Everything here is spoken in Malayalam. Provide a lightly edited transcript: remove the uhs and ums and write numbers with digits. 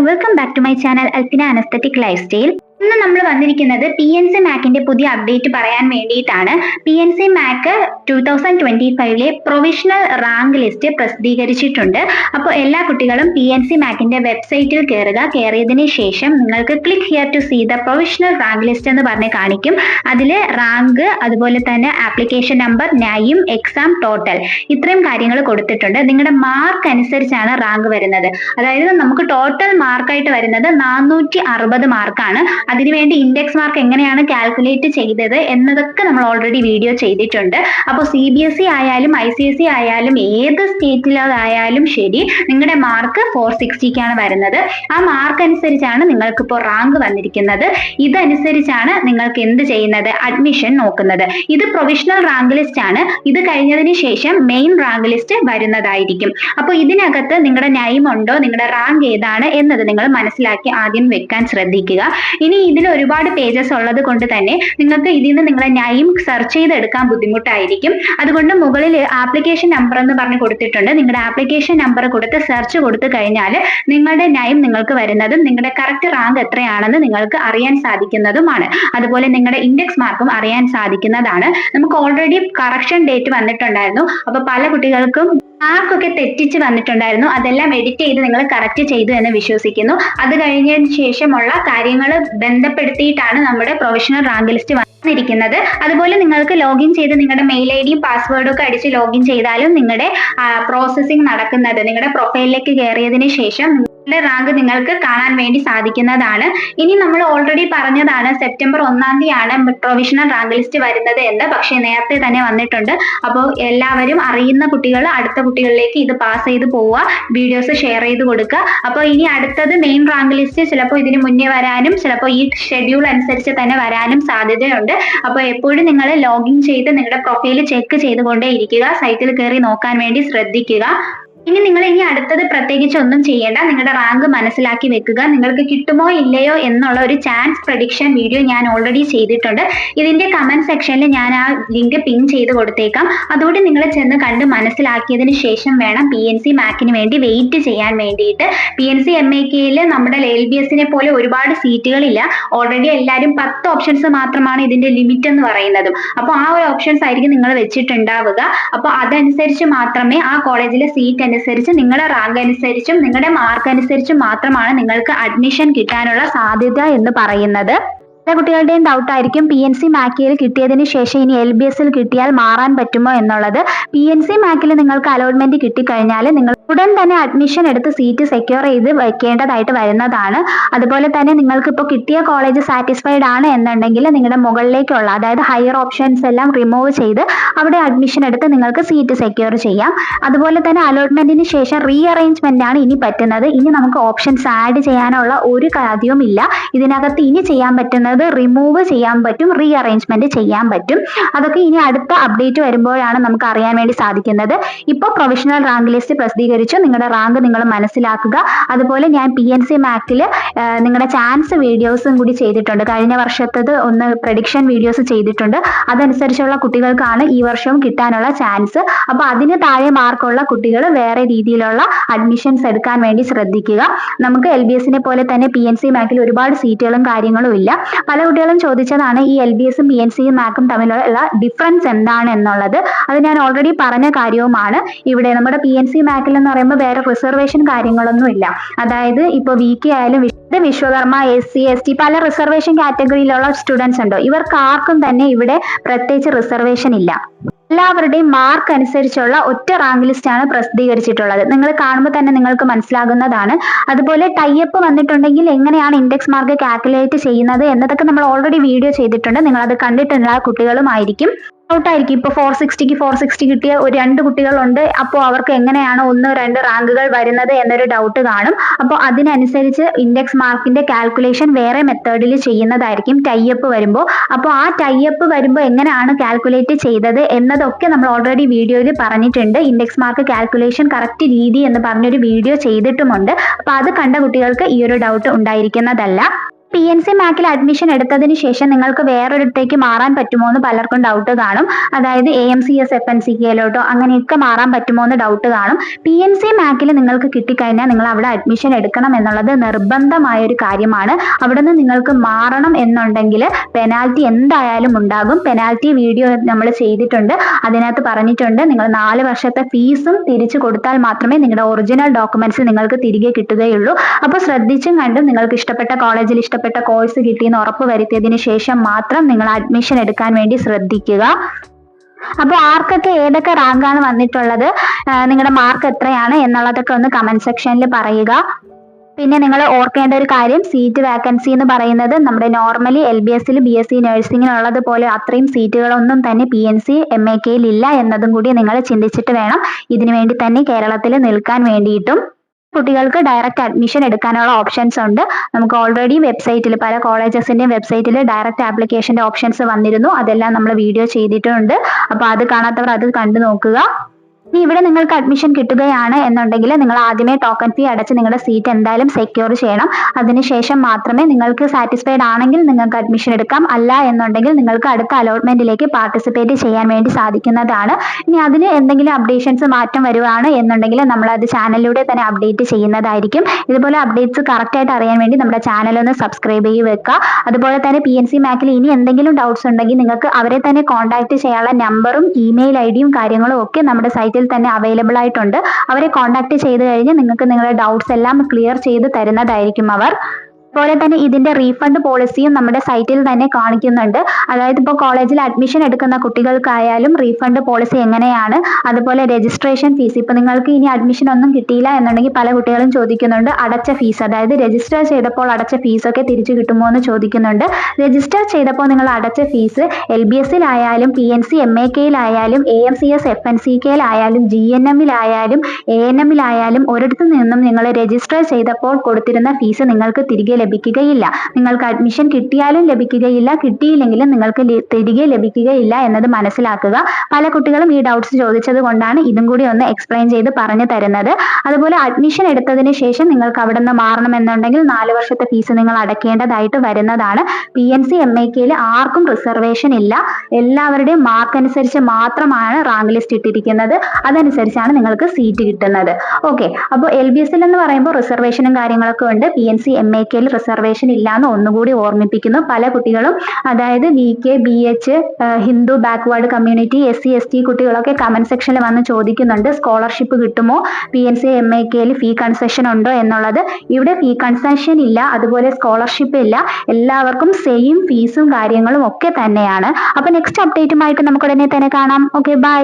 Welcome back to my channel Alpina an aesthetic life style. ഇന്ന് നമ്മൾ വന്നിരിക്കുന്നത് PNC മാക്കിന്റെ പുതിയ അപ്ഡേറ്റ് പറയാൻ വേണ്ടിയിട്ടാണ്. PNC മാക്ക് 2025 പ്രൊവിഷണൽ റാങ്ക് ലിസ്റ്റ് പ്രസിദ്ധീകരിച്ചിട്ടുണ്ട്. അപ്പോൾ എല്ലാ കുട്ടികളും PNC മാക്കിന്റെ വെബ്സൈറ്റിൽ കയറിയതിന് ശേഷം നിങ്ങൾക്ക് click here to see the provisional rank list എന്ന് പറഞ്ഞ് കാണിക്കും. അതിൽ റാങ്ക്, അതുപോലെ തന്നെ application number, name, exam, total ഇത്രയും കാര്യങ്ങൾ കൊടുത്തിട്ടുണ്ട്. നിങ്ങളുടെ മാർക്ക് അനുസരിച്ചാണ് റാങ്ക് വരുന്നത്. അതായത് നമുക്ക് ടോട്ടൽ മാർക്കായിട്ട് വരുന്നത് 460 മാർക്കാണ്. അതിനുവേണ്ടി ഇൻഡെക്സ് മാർക്ക് എങ്ങനെയാണ് കാൽക്കുലേറ്റ് ചെയ്തത് എന്നതൊക്കെ നമ്മൾ ഓൾറെഡി വീഡിയോ ചെയ്തിട്ടുണ്ട്. അപ്പോൾ CBSE ആയാലും ICSE ആയാലും ഏത് സ്റ്റേറ്റിലായാലും ശരി, നിങ്ങളുടെ മാർക്ക് 460ക്കാണ് വരുന്നത്. ആ മാർക്ക് അനുസരിച്ചാണ് നിങ്ങൾക്ക് ഇപ്പോൾ റാങ്ക് വന്നിരിക്കുന്നത്. ഇതനുസരിച്ചാണ് നിങ്ങൾക്ക് എന്ത് ചെയ്യുന്നത്, അഡ്മിഷൻ നോക്കുന്നത്. ഇത് പ്രൊവിഷണൽ റാങ്ക് ലിസ്റ്റ് ആണ്. ഇത് കഴിഞ്ഞതിന് ശേഷം മെയിൻ റാങ്ക് ലിസ്റ്റ് വരുന്നതായിരിക്കും. അപ്പോൾ ഇതിനകത്ത് നിങ്ങളുടെ നെയിം ഉണ്ടോ, നിങ്ങളുടെ റാങ്ക് ഏതാണ് എന്നത് നിങ്ങൾ മനസ്സിലാക്കി ആദ്യം വെക്കാൻ ശ്രദ്ധിക്കുക. ഇനി ഇതിൽ ഒരുപാട് പേജസ് ഉള്ളത് കൊണ്ട് തന്നെ നിങ്ങൾക്ക് ഇതിൽ നിന്ന് നിങ്ങളുടെ നെയിം സെർച്ച് ചെയ്തെടുക്കാൻ ബുദ്ധിമുട്ടായിരിക്കും. അതുകൊണ്ട് മുകളിൽ ആപ്ലിക്കേഷൻ നമ്പർ എന്ന് പറഞ്ഞ് കൊടുത്തിട്ടുണ്ട്. നിങ്ങളുടെ ആപ്ലിക്കേഷൻ നമ്പർ കൊടുത്ത് സെർച്ച് കൊടുത്തു കഴിഞ്ഞാൽ നിങ്ങളുടെ നെയിം നിങ്ങൾക്ക് വരുന്നതും നിങ്ങളുടെ കറക്റ്റ് റാങ്ക് എത്രയാണെന്ന് നിങ്ങൾക്ക് അറിയാൻ സാധിക്കുന്നതുമാണ്. അതുപോലെ നിങ്ങളുടെ ഇൻഡെക്സ് മാർക്കും അറിയാൻ സാധിക്കുന്നതാണ്. നമുക്ക് ഓൾറെഡി കറക്ഷൻ ഡേറ്റ് വന്നിട്ടുണ്ടായിരുന്നു. അപ്പൊ പല കുട്ടികൾക്കും മാർക്കൊക്കെ തെറ്റിച്ച് വന്നിട്ടുണ്ടായിരുന്നു. അതെല്ലാം എഡിറ്റ് ചെയ്ത് നിങ്ങൾ കറക്റ്റ് ചെയ്തു എന്ന് വിശ്വസിക്കുന്നു. അത് കഴിഞ്ഞതിന് ശേഷമുള്ള കാര്യങ്ങൾ ബന്ധപ്പെടുത്തിയിട്ടാണ് നമ്മുടെ പ്രൊവിഷണൽ റാങ്ക് ലിസ്റ്റ് വന്നിരിക്കുന്നത്. അതുപോലെ നിങ്ങൾക്ക് ലോഗിൻ ചെയ്ത് നിങ്ങളുടെ മെയിൽ ഐഡിയും പാസ്വേഡും ഒക്കെ അടിച്ച് ലോഗിൻ ചെയ്താലും നിങ്ങളുടെ പ്രോസസ്സിംഗ് നടക്കുന്നത്. നിങ്ങളുടെ പ്രൊഫൈലിലേക്ക് കയറിയതിന് ശേഷം നിങ്ങളുടെ റാങ്ക് നിങ്ങൾക്ക് കാണാൻ വേണ്ടി സാധിക്കുന്നതാണ്. ഇനി നമ്മൾ ഓൾറെഡി പറഞ്ഞതാണ് സെപ്റ്റംബർ 1-ാം തീയതിയാണ് പ്രൊവിഷണൽ റാങ്ക് ലിസ്റ്റ് വരുന്നത് എന്ന്. പക്ഷേ നേരത്തെ തന്നെ വന്നിട്ടുണ്ട്. അപ്പോൾ എല്ലാവരും അറിയുന്ന കുട്ടികൾ അടുത്ത കുട്ടികളിലേക്ക് ഇത് പാസ് ചെയ്ത് പോവുക, വീഡിയോസ് ഷെയർ ചെയ്ത് കൊടുക്കുക. അപ്പോൾ ഇനി അടുത്തത് മെയിൻ റാങ്ക് ലിസ്റ്റ് ചിലപ്പോൾ ഇതിന് മുന്നേ വരാനും ചിലപ്പോൾ ഈ ഷെഡ്യൂൾ അനുസരിച്ച് തന്നെ വരാനും സാധ്യതയുണ്ട്. അപ്പോൾ എപ്പോഴും നിങ്ങൾ ലോഗിൻ ചെയ്ത് നിങ്ങളുടെ പ്രൊഫൈൽ ചെക്ക് ചെയ്തുകൊണ്ടേ ഇരിക്കുക. സൈറ്റിൽ കയറി നോക്കാൻ വേണ്ടി ശ്രദ്ധിക്കുക. ഇനി അടുത്തത് പ്രത്യേകിച്ച് ഒന്നും ചെയ്യേണ്ട. നിങ്ങളുടെ റാങ്ക് മനസ്സിലാക്കി വെക്കുക. നിങ്ങൾക്ക് കിട്ടുമോ ഇല്ലയോ എന്നുള്ള ഒരു ചാൻസ് പ്രഡിക്ഷൻ വീഡിയോ ഞാൻ ഓൾറെഡി ചെയ്തിട്ടുണ്ട്. ഇതിന്റെ കമന്റ് സെക്ഷനിൽ ഞാൻ ആ ലിങ്ക് പിൻ ചെയ്ത് കൊടുത്തേക്കാം. അതുകൊണ്ട് നിങ്ങൾ ചെന്ന് കണ്ട് മനസ്സിലാക്കിയതിന് ശേഷം വേണം PNC മാക്കിന് വേണ്ടി വെയിറ്റ് ചെയ്യാൻ വേണ്ടിയിട്ട്. PNC MAKയിൽ നമ്മുടെ LBSനെ പോലെ ഒരുപാട് സീറ്റുകളില്ല. ഓൾറെഡി എല്ലാവരും 10 ഓപ്ഷൻസ് മാത്രമാണ് ഇതിന്റെ ലിമിറ്റ് എന്ന് പറയുന്നതും. അപ്പോൾ ആ ഒരു ഓപ്ഷൻസ് ആയിരിക്കും നിങ്ങൾ വെച്ചിട്ടുണ്ടാവുക. അപ്പോൾ അതനുസരിച്ച് മാത്രമേ ആ കോളേജിലെ സീറ്റ് അനുസരിച്ച് നിങ്ങളുടെ റാങ്ക് അനുസരിച്ചും നിങ്ങളുടെ മാർക്ക് അനുസരിച്ചും മാത്രമാണ് നിങ്ങൾക്ക് അഡ്മിഷൻ കിട്ടാനുള്ള സാധ്യത എന്ന് പറയുന്നത്. എല്ലാ കുട്ടികളുടെയും ഡൗട്ടായിരിക്കും PNC മാക്കിൽ കിട്ടിയതിന് ശേഷം ഇനി LBSൽ കിട്ടിയാൽ മാറാൻ പറ്റുമോ എന്നുള്ളത്. PNC മാക്കിൽ നിങ്ങൾക്ക് അലോട്ട്മെന്റ് കിട്ടിക്കഴിഞ്ഞാൽ നിങ്ങൾ ഉടൻ തന്നെ അഡ്മിഷൻ എടുത്ത് സീറ്റ് സെക്യൂർ ചെയ്ത് വെക്കേണ്ടതായിട്ട് വരുന്നതാണ്. അതുപോലെ തന്നെ നിങ്ങൾക്ക് ഇപ്പോൾ കിട്ടിയ കോളേജ് സാറ്റിസ്ഫൈഡ് ആണ് എന്നുണ്ടെങ്കിൽ നിങ്ങളുടെ മുകളിലേക്കുള്ള, അതായത് ഹയർ ഓപ്ഷൻസ് എല്ലാം റിമൂവ് ചെയ്ത് അവിടെ അഡ്മിഷൻ എടുത്ത് നിങ്ങൾക്ക് സീറ്റ് സെക്യൂർ ചെയ്യാം. അതുപോലെ തന്നെ അലോട്ട്മെന്റിന് ശേഷം റീഅറേഞ്ച്മെന്റ് ആണ് ഇനി പറ്റുന്നത്. ഇനി നമുക്ക് ഓപ്ഷൻസ് ആഡ് ചെയ്യാനുള്ള ഒരു കാര്യവും ഇല്ല. ഇതിനകത്ത് ഇനി ചെയ്യാൻ പറ്റുന്നത് റിമൂവ് ചെയ്യാൻ പറ്റും, റീഅറേഞ്ച്മെന്റ് ചെയ്യാൻ പറ്റും. അതൊക്കെ ഇനി അടുത്ത അപ്ഡേറ്റ് വരുമ്പോഴാണ് നമുക്ക് അറിയാൻ വേണ്ടി സാധിക്കുന്നത്. ഇപ്പോൾ പ്രൊവിഷണൽ റാങ്ക് ലിസ്റ്റ് പ്രസിദ്ധീകരിച്ചു. നിങ്ങളുടെ റാങ്ക് നിങ്ങൾ മനസ്സിലാക്കുക. അതുപോലെ ഞാൻ PNC മാക്കിൽ നിങ്ങളുടെ ചാൻസ് വീഡിയോസും കൂടി ചെയ്തിട്ടുണ്ട്. കഴിഞ്ഞ വർഷത്തത് ഒന്ന് പ്രഡിക്ഷൻ വീഡിയോസ് ചെയ്തിട്ടുണ്ട്. അതനുസരിച്ചുള്ള കുട്ടികൾക്കാണ് ഈ വർഷവും കിട്ടാനുള്ള ചാൻസ്. അപ്പോൾ അതിന് താഴെ മാർക്കുള്ള കുട്ടികൾ വേറെ രീതിയിലുള്ള അഡ്മിഷൻസ് എടുക്കാൻ വേണ്ടി ശ്രദ്ധിക്കുക. നമുക്ക് LBSനെ പോലെ തന്നെ PNC മാക്കിൽ ഒരുപാട് സീറ്റുകളും കാര്യങ്ങളും ഇല്ല. പല കുട്ടികളും ചോദിച്ചതാണ് ഈ LBSും PNCയും മാക്കും തമ്മിലുള്ള ഡിഫറൻസ് എന്താണ് എന്നുള്ളത്. അത് ഞാൻ ഓൾറെഡി പറഞ്ഞ കാര്യവുമാണ്. ഇവിടെ നമ്മുടെ PNC മാക്കിൽ എന്ന് പറയുമ്പോൾ വേറെ റിസർവേഷൻ കാര്യങ്ങളൊന്നും ഇല്ല. അതായത് ഇപ്പോൾ VK ആയാലും വിശ്വകർമ്മ, SC ST പല റിസർവേഷൻ കാറ്റഗറിയിലുള്ള സ്റ്റുഡൻസ് ഉണ്ടോ, ഇവർക്ക് ആർക്കും തന്നെ ഇവിടെ പ്രത്യേകിച്ച് റിസർവേഷൻ ഇല്ല. എല്ലാവരുടെയും മാർക്ക് അനുസരിച്ചുള്ള ഒറ്റ റാങ്ക് ലിസ്റ്റ് ആണ് പ്രസിദ്ധീകരിച്ചിട്ടുള്ളത്. നിങ്ങൾ കാണുമ്പോൾ തന്നെ നിങ്ങൾക്ക് മനസ്സിലാകുന്നതാണ്. അതുപോലെ ടൈപ്പ് വന്നിട്ടുണ്ടെങ്കിൽ എങ്ങനെയാണ് ഇൻഡെക്സ് മാർക്ക് കാൽക്കുലേറ്റ് ചെയ്യുന്നത് എന്നതൊക്കെ നമ്മൾ ഓൾറെഡി വീഡിയോ ചെയ്തിട്ടുണ്ട്. നിങ്ങൾ അത് കണ്ടിട്ടുള്ള കുട്ടികളുമായിരിക്കും. ഡൗട്ടായിരിക്കും, ഇപ്പോൾ 460ക്ക് 460 കിട്ടിയ ഒരു 2 കുട്ടികളുണ്ട്, അപ്പോൾ അവർക്ക് എങ്ങനെയാണ് 1-2 റാങ്കുകൾ വരുന്നത് എന്നൊരു ഡൗട്ട് കാണും. അപ്പോൾ അതിനനുസരിച്ച് ഇൻഡെക്സ് മാർക്കിന്റെ കാൽക്കുലേഷൻ വേറെ മെത്തേഡിൽ ചെയ്യുന്നതായിരിക്കും ടൈപ്പ് വരുമ്പോൾ. അപ്പോൾ ആ ടൈപ്പ് വരുമ്പോൾ എങ്ങനെയാണ് കാൽക്കുലേറ്റ് ചെയ്തത് എന്നതൊക്കെ നമ്മൾ ഓൾറെഡി വീഡിയോയിൽ പറഞ്ഞിട്ടുണ്ട്. ഇൻഡെക്സ് മാർക്ക് കാൽക്കുലേഷൻ കറക്റ്റ് രീതി എന്ന് പറഞ്ഞൊരു വീഡിയോ ചെയ്തിട്ടുമുണ്ട്. അപ്പോൾ അത് കണ്ട കുട്ടികൾക്ക് ഈ ഒരു ഡൗട്ട് ഉണ്ടായിരിക്കുന്നതല്ല. PNC മാക്കിൽ അഡ്മിഷൻ എടുത്തതിന് ശേഷം നിങ്ങൾക്ക് വേറൊരിടത്തേക്ക് മാറാൻ പറ്റുമോ എന്ന് പലർക്കും ഡൗട്ട് കാണും. അതായത് AMCS FNCKയിലോട്ടോ അങ്ങനെയൊക്കെ മാറാൻ പറ്റുമോ എന്ന് ഡൗട്ട് കാണും. PNC മാക്കിൽ നിങ്ങൾക്ക് കിട്ടിക്കഴിഞ്ഞാൽ നിങ്ങൾ അവിടെ അഡ്മിഷൻ എടുക്കണം എന്നുള്ളത് നിർബന്ധമായ ഒരു കാര്യമാണ്. അവിടെ നിന്ന് നിങ്ങൾക്ക് മാറണം എന്നുണ്ടെങ്കിൽ പെനാൽറ്റി എന്തായാലും ഉണ്ടാകും. പെനാൽറ്റി വീഡിയോ നമ്മൾ ചെയ്തിട്ടുണ്ട്. അതിനകത്ത് പറഞ്ഞിട്ടുണ്ട് നിങ്ങൾ 4 വർഷത്തെ ഫീസും തിരിച്ചു കൊടുത്താൽ മാത്രമേ നിങ്ങളുടെ ഒറിജിനൽ ഡോക്യുമെന്റ്സ് നിങ്ങൾക്ക് തിരികെ കിട്ടുകയുള്ളൂ. അപ്പോൾ ശ്രദ്ധിച്ചും കണ്ടും നിങ്ങൾക്ക് ഇഷ്ടപ്പെട്ട കോളേജിൽ ഇഷ്ടപ്പെട്ട കോഴ്സ് കിട്ടിയെന്ന് ഉറപ്പ് വരുത്തിയതിനു ശേഷം മാത്രം നിങ്ങൾ അഡ്മിഷൻ എടുക്കാൻ വേണ്ടി ശ്രദ്ധിക്കുക. അപ്പോൾ ആർക്കൊക്കെ ഏതൊക്കെ റാങ്കാണ് വന്നിട്ടുള്ളത്, നിങ്ങളുടെ മാർക്ക് എത്രയാണ് എന്നുള്ളതൊക്കെ ഒന്ന് കമന്റ് സെക്ഷനിൽ പറയുക. പിന്നെ നിങ്ങൾ ഓർക്കേണ്ട ഒരു കാര്യം, സീറ്റ് വാക്കൻസി എന്ന് പറയുന്നത് നമ്മുടെ നോർമലി LBSൽ BSc നഴ്സിംഗിനുള്ളത് പോലെ അത്രയും സീറ്റുകളൊന്നും തന്നെ PNC MAKയിൽ ഇല്ല എന്നതും കൂടി നിങ്ങൾ ചിന്തിച്ചിട്ട് വേണം ഇതിനു വേണ്ടി തന്നെ കേരളത്തിൽ നിൽക്കാൻ വേണ്ടിയിട്ടും. കുട്ടികൾക്ക് ഡയറക്റ്റ് അഡ്മിഷൻ എടുക്കാനുള്ള ഓപ്ഷൻസ് ഉണ്ട്. നമുക്ക് ഓൾറെഡി വെബ്സൈറ്റിൽ പല കോളേജസിന്റെയും വെബ്സൈറ്റിൽ ഡയറക്റ്റ് ആപ്ലിക്കേഷന്റെ ഓപ്ഷൻസ് വന്നിരുന്നു. അതെല്ലാം നമ്മൾ വീഡിയോ ചെയ്തിട്ടുണ്ട്. അപ്പോൾ അത് കാണാത്തവർ അത് കണ്ടു നോക്കുക. ഇനി ഇവിടെ നിങ്ങൾക്ക് അഡ്മിഷൻ കിട്ടുകയാണ് എന്നുണ്ടെങ്കിൽ നിങ്ങൾ ആദ്യമേ ടോക്കൺ ഫീ അടച്ച് നിങ്ങളുടെ സീറ്റ് എന്തായാലും സെക്യൂർ ചെയ്യണം. അതിനുശേഷം മാത്രമേ നിങ്ങൾക്ക് സാറ്റിസ്ഫൈഡ് ആണെങ്കിൽ നിങ്ങൾക്ക് അഡ്മിഷൻ എടുക്കാം. അല്ല എന്നുണ്ടെങ്കിൽ നിങ്ങൾക്ക് അടുത്ത അലോട്ട്മെന്റിലേക്ക് പാർട്ടിസിപ്പേറ്റ് ചെയ്യാൻ വേണ്ടി സാധിക്കുന്നതാണ്. ഇനി അതിന് എന്തെങ്കിലും അപ്ഡേഷൻസ് മാറ്റം വരുവാണ് എന്നുണ്ടെങ്കിൽ നമ്മൾ അത് ചാനലിലൂടെ തന്നെ അപ്ഡേറ്റ് ചെയ്യുന്നതായിരിക്കും. ഇതുപോലെ അപ്ഡേറ്റ്സ് കറക്റ്റ് ആയിട്ട് അറിയാൻ വേണ്ടി നമ്മുടെ ചാനൽ ഒന്ന് സബ്സ്ക്രൈബ് ചെയ്ത് വെക്കുക. അതുപോലെ തന്നെ PNC മാക്കിൽ ഇനി എന്തെങ്കിലും ഡൗട്ട്സ് ഉണ്ടെങ്കിൽ നിങ്ങൾക്ക് അവരെ തന്നെ കോൺടാക്ട് ചെയ്യാനുള്ള നമ്പറും ഇമെയിൽ ID യും കാര്യങ്ങളും ഒക്കെ നമ്മുടെ സൈറ്റിൽ തന്നെ അവൈലബിൾ ആയിട്ടുണ്ട്. അവരെ കോൺടാക്ട് ചെയ്ത് കഴിഞ്ഞ് നിങ്ങൾക്ക് നിങ്ങളുടെ ഡൗട്ട്സ് എല്ലാം ക്ലിയർ ചെയ്ത് തരുന്നതായിരിക്കും അവർ. അതുപോലെ തന്നെ ഇതിന്റെ റീഫണ്ട് പോളിസിയും നമ്മുടെ സൈറ്റിൽ തന്നെ കാണിക്കുന്നുണ്ട്. അതായത് ഇപ്പോൾ കോളേജിൽ അഡ്മിഷൻ എടുക്കുന്ന കുട്ടികൾക്കായാലും റീഫണ്ട് പോളിസി എങ്ങനെയാണ്, അതുപോലെ രജിസ്ട്രേഷൻ ഫീസ്. ഇപ്പൊ നിങ്ങൾക്ക് ഇനി അഡ്മിഷൻ ഒന്നും കിട്ടിയില്ല എന്നുണ്ടെങ്കിൽ പല കുട്ടികളും ചോദിക്കുന്നുണ്ട് അടച്ച ഫീസ്, അതായത് രജിസ്റ്റർ ചെയ്തപ്പോൾ അടച്ച ഫീസ് ഒക്കെ തിരിച്ചു കിട്ടുമോ എന്ന് ചോദിക്കുന്നുണ്ട്. രജിസ്റ്റർ ചെയ്തപ്പോൾ നിങ്ങൾ അടച്ച ഫീസ് LBSലായാലും PNC MAKയിലായാലും AMCS FNCKയിലായാലും GNMലായാലും ANMലായാലും ഒരിടത്തു നിന്നും നിങ്ങൾ രജിസ്റ്റർ ചെയ്തപ്പോൾ കൊടുത്തിരുന്ന ഫീസ് നിങ്ങൾക്ക് തിരികെ ലഭിക്കുകയില്ല. നിങ്ങൾക്ക് അഡ്മിഷൻ കിട്ടിയാലും ലഭിക്കുകയില്ല, കിട്ടിയില്ലെങ്കിലും നിങ്ങൾക്ക് തിരികെ ലഭിക്കുകയില്ല എന്നത് മനസ്സിലാക്കുക. പല കുട്ടികളും ഈ ഡൗട്ട്സ് ചോദിച്ചത് കൊണ്ടാണ് ഇതും കൂടി ഒന്ന് എക്സ്പ്ലെയിൻ ചെയ്ത് പറഞ്ഞു തരുന്നത്. അതുപോലെ അഡ്മിഷൻ എടുത്തതിന് ശേഷം നിങ്ങൾക്ക് അവിടെ നിന്ന് മാറണമെന്നുണ്ടെങ്കിൽ 4 വർഷത്തെ ഫീസ് നിങ്ങൾ അടയ്ക്കേണ്ടതായിട്ട് വരുന്നതാണ്. PNC MAKയിൽ ആർക്കും റിസർവേഷൻ ഇല്ല. എല്ലാവരുടെയും മാർക്ക് അനുസരിച്ച് മാത്രമാണ് റാങ്ക് ലിസ്റ്റ് ഇട്ടിരിക്കുന്നത്. അതനുസരിച്ചാണ് നിങ്ങൾക്ക് സീറ്റ് കിട്ടുന്നത്. ഓക്കെ, അപ്പോൾ LBSൽ എന്ന് പറയുമ്പോൾ റിസർവേഷനും കാര്യങ്ങളൊക്കെ ഉണ്ട്. PNC MAKയിൽ റിസർവേഷൻ ഇല്ലാന്ന് ഒന്നുകൂടി ഓർമ്മിപ്പിക്കുന്നു. പല കുട്ടികളും അതായത് VK BH Hindu backward community SC ST കുട്ടികളൊക്കെ കമന്റ് സെക്ഷനിൽ വന്ന് ചോദിക്കുന്നുണ്ട് സ്കോളർഷിപ്പ് കിട്ടുമോ, PNC MAKയിൽ ഫീ കൺസെഷൻ ഉണ്ടോ എന്നുള്ളത്. ഇവിടെ ഫീ കൺസെഷൻ ഇല്ല, അതുപോലെ സ്കോളർഷിപ്പ് ഇല്ല. എല്ലാവർക്കും സെയിം ഫീസും കാര്യങ്ങളും ഒക്കെ തന്നെയാണ്. അപ്പൊ നെക്സ്റ്റ് അപ്ഡേറ്റുമായിട്ട് നമുക്ക് ഉടനെ തന്നെ കാണാം. Okay, by.